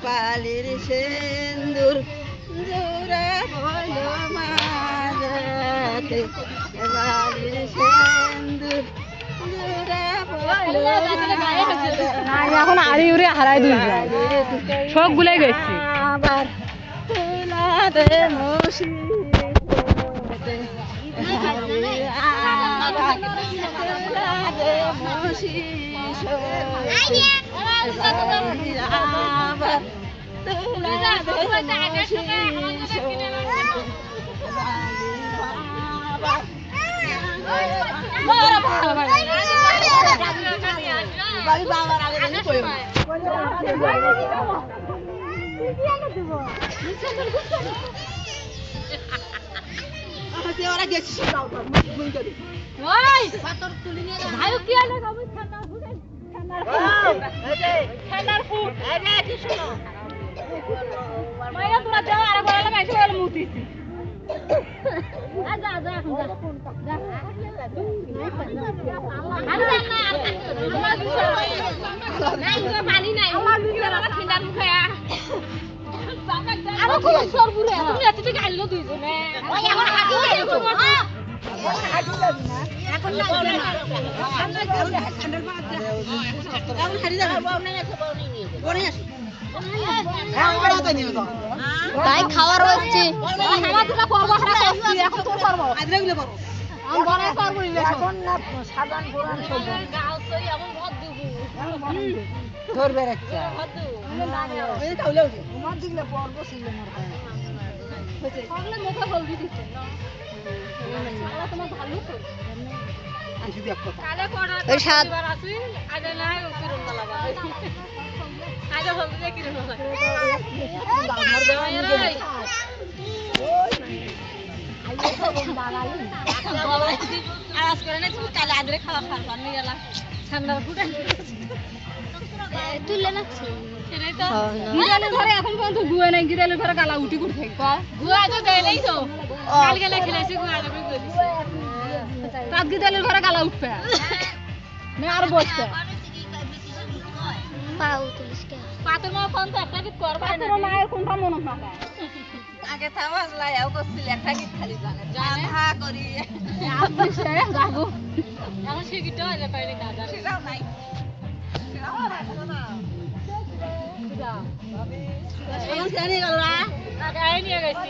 বালির সিন্দুর জোড়া বলো মাঝাতে বালির সিন্দুর জোড়া বলো এখন আড়ি উড়ে হারাই দুই সব গুলাই গেছি আবার তুলাতে মশি পানি নাই তাই খাওয়ার হচ্ছে ধরবে একটা তুলে না এখন পর্যন্ত গুয়া নাই গিরালে ঘরে গালা উঠি করতে গুয়া তো দেয় নাই তো কাল গেলে খেলেছি গুয়া রাত গিরালে ঘরে গালা উঠবে না আর বসতে পাতের মা ফোন তো একটা গীত করবা না মায়ের কোনটা মনে থাকে আগে থামাস লাইও করছিল একটা গীত খালি জানে জানা করি আপনি সে গাবো এখন সে গীতটা হইলে পাইনি দাদা সেটাও নাই জানি গেল না গায়ে নিয়ে গেছি